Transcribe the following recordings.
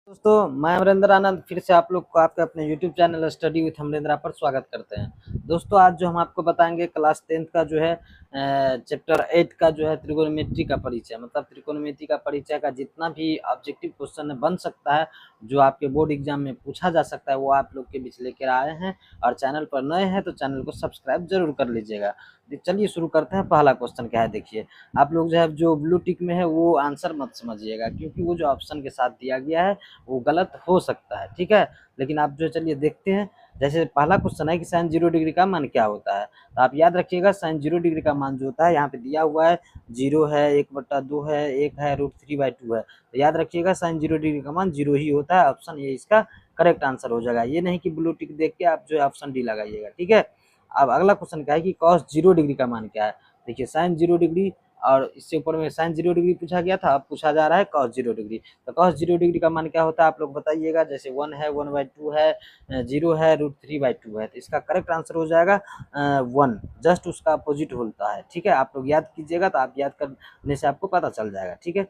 दोस्तों मैं अमरिंदर आनंद फिर से आप लोग को आपके अपने यूट्यूब चैनल स्टडी विथ अमरिंदरा पर स्वागत करते हैं। दोस्तों आज जो हम आपको बताएंगे क्लास 10th का जो है चैप्टर 8 का जो है त्रिकोणमिति का परिचय, मतलब त्रिकोणमिति का परिचय का जितना भी ऑब्जेक्टिव क्वेश्चन बन सकता है, जो आपके बोर्ड एग्जाम में पूछा जा सकता है, वो आप लोग के बीच लेकर आए हैं। और चैनल पर नए हैं तो चैनल को सब्सक्राइब जरूर कर लीजिएगा। चलिए शुरू करते हैं। पहला क्वेश्चन क्या है देखिए, आप लोग जो है जो ब्लू टिक में है वो आंसर मत समझिएगा, क्योंकि वो जो ऑप्शन के साथ दिया गया है वो गलत हो सकता है, ठीक है। लेकिन आप जो चलिए देखते हैं। जैसे पहला क्वेश्चन है कि साइन 0 डिग्री का मान क्या होता है, तो आप याद रखिएगा साइन 0 डिग्री का मान जो होता है यहाँ पे दिया हुआ है 0 है, 1/2 है, 1 है, √3/2 है। तो याद रखिएगा साइन 0 डिग्री का मान 0 ही होता है। ऑप्शन ए इसका करेक्ट आंसर हो जाएगा। ये नहीं कि ब्लू टिक देख के आप जो है ऑप्शन डी लगाइएगा, ठीक है। अब अगला क्वेश्चन क्या है कि कॉस 0 डिग्री का मान क्या है। देखिए साइन 0 डिग्री और इससे ऊपर में साइन 0 डिग्री पूछा गया था, अब पूछा जा रहा है कॉस 0 डिग्री। तो कॉस 0 डिग्री का मान क्या होता है आप लोग बताइएगा। जैसे 1 है, 1/2 है, 0 है, √3/2 है। तो इसका करेक्ट आंसर हो जाएगा 1, जस्ट उसका अपोजिट होता है, ठीक है। आप लोग याद कीजिएगा, तो आप याद करने से आपको पता चल जाएगा, ठीक है।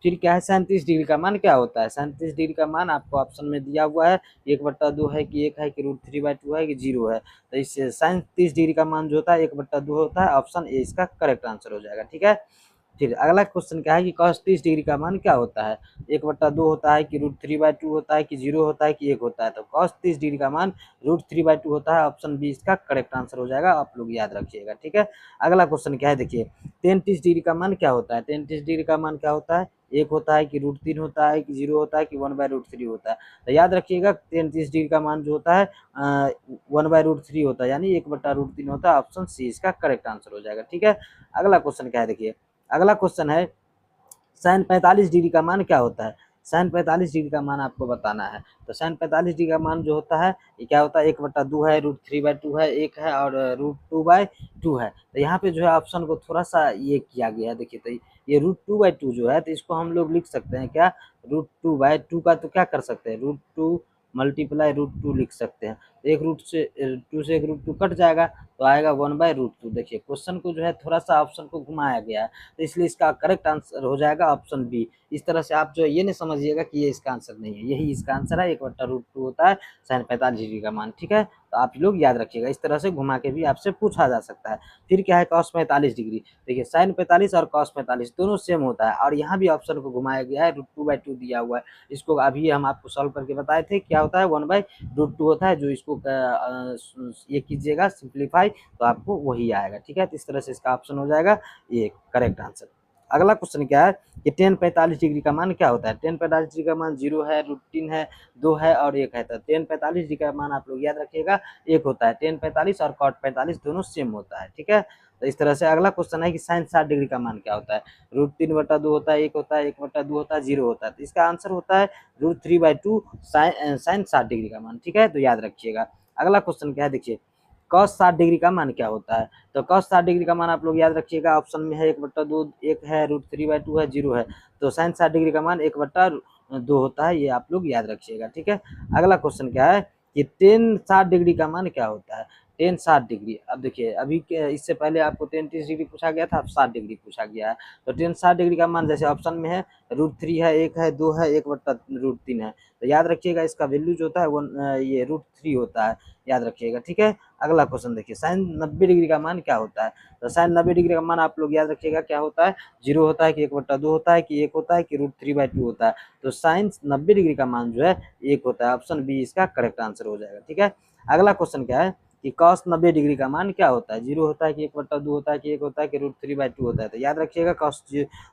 फिर क्या है 37 डिग्री का मान क्या होता है। 37 डिग्री का मान आपको ऑप्शन में दिया हुआ है 1/2 है कि 1 है कि √3/2 है कि 0 है। तो इस 37 डिग्री का मान जो होता है 1/2 होता है। ऑप्शन ए इसका करेक्ट आंसर हो जाएगा, ठीक है। फिर अगला क्वेश्चन क्या है कि cos 30 डिग्री का मान क्या होता है। 1/2 होता है कि √3/2 होता है कि 0 होता है कि 1 होता है। तो cos 30 डिग्री का मान √3/2 होता है। ऑप्शन बी इसका करेक्ट आंसर हो जाएगा, आप लोग याद रखिएगा, ठीक है। अगला क्वेश्चन क्या है देखिए, tan 30 डिग्री का मान क्या होता है। tan 30 डिग्री का मान क्या होता है, 1 होता है कि √3 होता है कि 0 होता है कि 1/√3 होता है। तो याद रखिएगा tan 30 डिग्री का मान जो होता है 1/√3 होता है, यानी 1/√3 होता है। ऑप्शन सी इसका करेक्ट आंसर हो जाएगा, ठीक है। अगला क्वेश्चन क्या है देखिए, अगला क्वेश्चन है साइन 45 डिग्री का मान क्या होता है। साइन 45 डिग्री का मान आपको बताना है। तो साइन 45 डिग्री का मान जो होता है ये क्या होता है, 1/2 है, √3/2 है, 1 है और √2/2 है। तो यहाँ पे जो है ऑप्शन को थोड़ा सा ये किया गया है। देखिए तो ये √2/2 जो है, तो इसको हम लोग लिख सकते हैं क्या, √2/2 का तो क्या कर सकते हैं, √2 मल्टीप्लाई √2 लिख सकते हैं। तो एक रूट से 2 से एक √2 कट जाएगा, तो आएगा 1/√2। देखिए क्वेश्चन को जो है थोड़ा सा ऑप्शन को घुमाया गया है, तो इसलिए इसका करेक्ट आंसर हो जाएगा ऑप्शन बी। इस तरह से आप जो ये नहीं समझिएगा कि ये इसका आंसर नहीं है, यही इसका आंसर है। 1/√2 होता है साइन 45 डिग्री का मान, ठीक है। तो आप लोग याद रखिएगा, इस तरह से घुमा के भी आपसे पूछा जा सकता है। फिर क्या है cos 45 डिग्री। देखिए साइन 45 और cos 45 दोनों सेम होता है, और यहाँ भी ऑप्शन को घुमाया गया है, √2/2 दिया हुआ है। इसको अभी हम आपको सॉल्व करके बताए थे, क्या होता है 1/√2 होता है। जो इसको ये कीजिएगा सिंप्लीफाई, तो आपको वही आएगा, ठीक है। तो इस तरह से इसका ऑप्शन हो जाएगा ये करेक्ट आंसर। अगला क्वेश्चन क्या है कि tan 45 डिग्री का मान क्या होता है। tan 45 डिग्री का मान 0 है, √3 है, 2 है और 1 है। तो tan 45 डिग्री का मान आप लोग याद रखिएगा 1 होता है। tan 45 और cot 45 दोनों सेम होता है, ठीक है। तो इस तरह से अगला क्वेश्चन है कि साइन 60 डिग्री का मान क्या होता है। √3/2 होता है, 1 होता है, 1/2 होता है, 0 होता है। तो इसका आंसर होता है √3/2 साइन 60 डिग्री का मान, ठीक है। तो याद रखिएगा। अगला क्वेश्चन क्या है देखिए, cos 60 डिग्री का मान क्या होता है। तो cos 60 डिग्री का मान आप लोग याद रखिएगा, ऑप्शन में है 1/2, 1 है, √3/2 है, 0 है। तो साइन 60 डिग्री का मान 1/2 होता है, ये आप लोग याद रखिएगा, ठीक है। अगला क्वेश्चन क्या है कि tan 60 डिग्री का मान क्या होता है। tan 60 डिग्री, अब देखिए अभी इससे पहले आपको tan 30 डिग्री पूछा गया था, अब 60 डिग्री पूछा गया है। तो tan 60 डिग्री का मान जैसे ऑप्शन में है √3 है, 1 है, 2 है, 1/√3 है। तो याद रखिएगा इसका वैल्यू जो होता है ये √3 होता है, याद रखिएगा, ठीक है। अगला क्वेश्चन देखिए, साइन 90 डिग्री का मान क्या होता है। तो साइन 90 डिग्री का मान आप लोग याद रखिएगा क्या होता है, 0 होता है कि 1/2 होता है कि 1 होता है कि √3/2 होता है। तो साइन 90 डिग्री का मान जो है 1 होता है। ऑप्शन बी इसका करेक्ट आंसर हो जाएगा, ठीक है। अगला क्वेश्चन क्या है कि cos 90 डिग्री का मान क्या होता है। 0 होता है कि 1/2 होता है कि 1 होता है कि √3/2 होता है। तो याद रखिएगा cos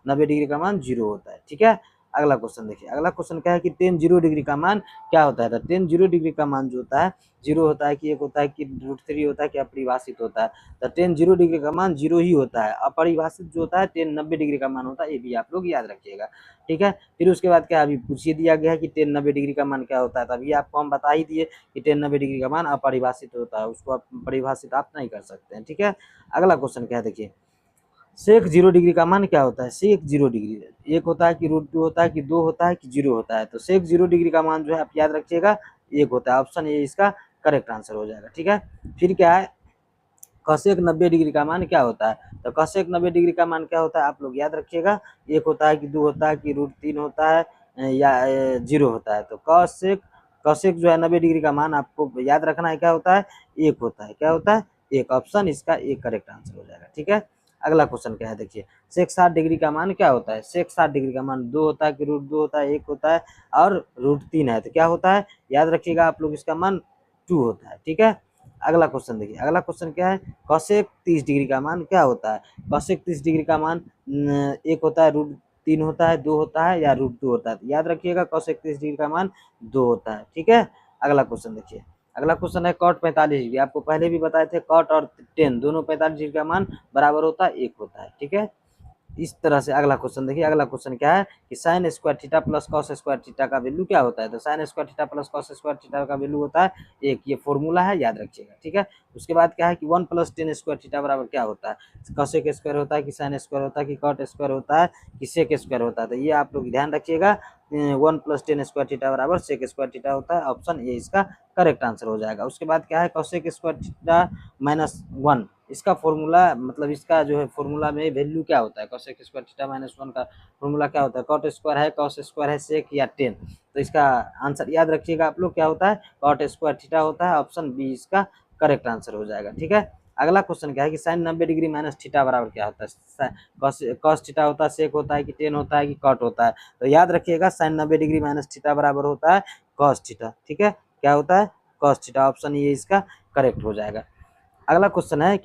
90 डिग्री का मान 0 होता है, ठीक है। अगला क्वेश्चन देखिए, अगला क्वेश्चन क्या है कि tan 0 डिग्री का मान क्या होता है। तो tan 0 डिग्री का मान जो होता है 0 होता है कि 1 होता है कि √3 होता है कि अपरिभाषित होता है। तो tan 0 डिग्री का मान 0 ही होता है। अपरिभाषित जो होता है tan 90 डिग्री का मान होता है, ये भी आप लोग याद रखिएगा, ठीक है। फिर उसके बाद क्या अभी पूछिए दिया गया है कि tan 90 डिग्री का मान क्या होता है। तभी आपको हम बता ही दिए कि tan 90 डिग्री का मान अपरिभाषित होता है, उसको आप परिभाषित आप नहीं कर सकते हैं, ठीक है। अगला क्वेश्चन क्या है देखिए, सेक 0 डिग्री का मान क्या होता है। सेक 0 डिग्री 1 होता है कि √2 होता है कि 2 होता है कि 0 होता है। तो सेक 0 डिग्री का मान जो है आप याद रखिएगा 1 होता है। ऑप्शन ए इसका करेक्ट आंसर हो जाएगा, ठीक है। फिर क्या है कसेक 90 डिग्री का मान क्या होता है। तो कसेक 90 डिग्री का मान क्या होता है आप लोग याद रखिएगा, 1 होता है कि 2 होता है कि √3 होता है या 0 होता है। तो कॉसेक जो है 90 डिग्री का मान आपको याद रखना है, क्या होता है, 1 होता है। क्या होता है, 1। ऑप्शन इसका एक करेक्ट आंसर हो जाएगा। ठीक है, अगला क्वेश्चन क्या है, देखिए सेक 60 डिग्री का मान क्या होता है। सेक 60 डिग्री का मान 2 होता है कि √2 होता है, 1 होता है और √3 है। तो क्या होता है, याद रखिएगा आप लोग, इसका मान 2 होता है। ठीक है, अगला क्वेश्चन देखिए, अगला क्वेश्चन क्या है, कॉसेक 30 डिग्री का मान क्या होता है। कॉसेक 30 डिग्री का मान 1 होता है, √3 होता है, 2 होता है या √2 होता है। तो याद रखिएगा कॉसेक 30 डिग्री का मान 2 होता है। ठीक है, अगला क्वेश्चन देखिए, अगला क्वेश्चन है कॉट 45 डिग्री। आपको पहले भी बताए थे कॉट और टेन दोनों 45 डिग्री का मान बराबर होता है, 1 होता है। ठीक है, इस तरह से अगला क्वेश्चन देखिए, अगला क्वेश्चन क्या है कि sine square theta plus cos square theta का वैल्यू क्या होता है। तो sine square theta plus cos square theta का वैल्यू होता है 1। ये फॉर्मूला है, याद रखिएगा। ठीक है, उसके बाद क्या है कि 1 + tan स्क्वायर थीटा बराबर क्या होता है। कॉसेक स्क्वायर होता है कि साइन स्क्वायर होता है कि कॉट स्क्वायर होता है कि सेक स्क्वायर होता है। तो ये आप लोग ध्यान रखिएगा, 1 + tan स्क्वायर थीटा बराबर सेक स्क्वायर थीटा होता है। ऑप्शन ए इसका करेक्ट आंसर हो जाएगा। उसके बाद क्या है, कॉसेक स्क्वायर थीटा -1, इसका फॉर्मूला मतलब इसका जो है फॉर्मूला में वैल्यू क्या होता है। कॉसेक स्क्वायर थीटा -1 का फॉर्मूला क्या होता है, कॉट स्क्वायर है, कॉस स्क्वायर है, सेक या टेन। तो इसका आंसर याद रखिएगा आप लोग, क्या होता है, कॉट स्क्वायर थीटा होता है। ऑप्शन बी इसका करेक्ट आंसर हो जाएगा। ठीक है, अगला क्वेश्चन क्या है कि साइन 90 डिग्री माइनस थीटा बराबर क्या होता है। कॉस थीटा होता है, सेक होता है कि टेन होता है कि कॉट होता है। तो याद रखिएगा साइन 90 डिग्री माइनस थीटा बराबर होता है कॉस थीटा। ठीक है, क्या होता है, कॉस थीटा। ऑप्शन ये इसका करेक्ट हो जाएगा। अगला क्वेश्चन है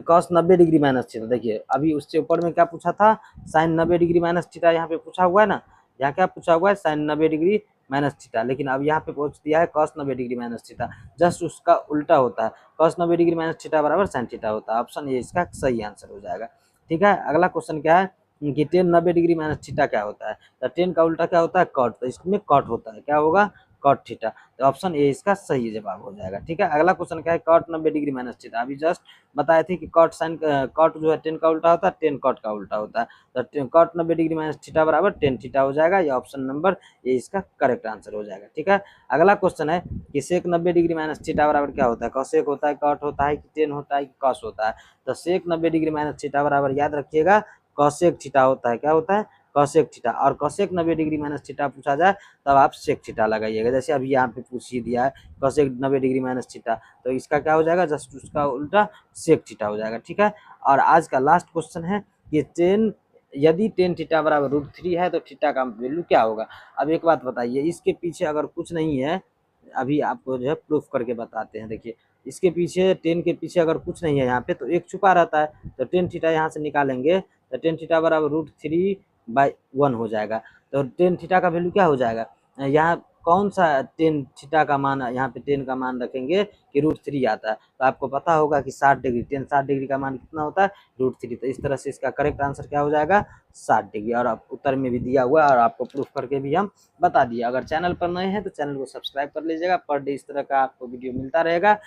कॉस 90 डिग्री माइनस थीटा। देखिए अभी उससे ऊपर में क्या पूछा था, साइन 90 डिग्री माइनस थीटा यहाँ पे पूछा हुआ है ना। यहाँ क्या पूछा हुआ है, साइन 90 डिग्री माइनस थीटा, लेकिन अब यहाँ पे पूछ दिया है cos 90 degree minus theta. Just उसका उल्टा होता है, कॉस 90 डिग्री माइनस थीटा बराबर साइन थीटा होता है। ऑप्शन ये इसका सही आंसर हो जाएगा। ठीक है, अगला क्वेश्चन क्या है कि टेन 90 डिग्री माइनस थीटा क्या होता है। तो टेन का उल्टा क्या होता है, कॉट। तो इसमें कॉट होता है, क्या होगा, कॉट थीटा। तो ऑप्शन ए इसका सही जवाब हो जाएगा। ठीक है, अगला क्वेश्चन क्या है, कॉट 90 डिग्री माइनस थीटा। अभी जस्ट बताए थे कि कॉट साइन कॉट जो है टेन का उल्टा होता है, टेन कॉट का उल्टा होता है। तो कॉट 90 डिग्री माइनस थीटा बराबर टेन थीटा हो जाएगा। ये ऑप्शन नंबर ए इसका करेक्ट आंसर हो जाएगा। ठीक है, अगला क्वेश्चन है कि सेक 90 डिग्री माइनस थीटा बराबर क्या होता है। कॉसेक होता है, कॉट होता है कि टेन होता है कि कॉस होता है। तो सेक 90 डिग्री माइनस थीटा बराबर याद रखिएगा कॉसेक थीटा होता है। क्या होता है, कॉसेक थीटा। और कॉसेक 90 डिग्री माइनस थीटा पूछा जाए तब आप सेक थीटा लगाइएगा। जैसे अभी यहाँ पे पूछ ही दिया है कॉसेक 90 डिग्री माइनस थीटा, तो इसका क्या हो जाएगा, जस्ट उसका उल्टा सेक थीटा हो जाएगा। ठीक है, और आज का लास्ट क्वेश्चन है कि टेन यदि टेन थीटा बराबर √3 है तो थीटा का वैल्यू क्या होगा। अब एक बात बताइए, इसके पीछे अगर कुछ नहीं है, अभी आपको जो है प्रूफ करके बताते हैं। देखिए इसके पीछे, टेन के पीछे अगर कुछ नहीं है यहाँ पे, तो एक छुपा रहता है। तो टेन थीटा यहाँ से निकालेंगे तो टेन थीटा बराबर √3/1 हो जाएगा। तो टेन थीटा का वैल्यू क्या हो जाएगा, यहाँ कौन सा टेन थीटा का मान, यहाँ पे टेन का मान रखेंगे कि √3 आता है। तो आपको पता होगा कि 60 डिग्री, टेन 60 डिग्री का मान कितना होता है, √3। तो इस तरह से इसका करेक्ट आंसर क्या हो जाएगा, 60 डिग्री। और आप उत्तर में भी दिया हुआ है और आपको प्रूफ करके भी हम बता दिए। अगर चैनल पर नए हैं तो चैनल को सब्सक्राइब कर लीजिएगा। पर डे इस तरह का आपको वीडियो मिलता रहेगा।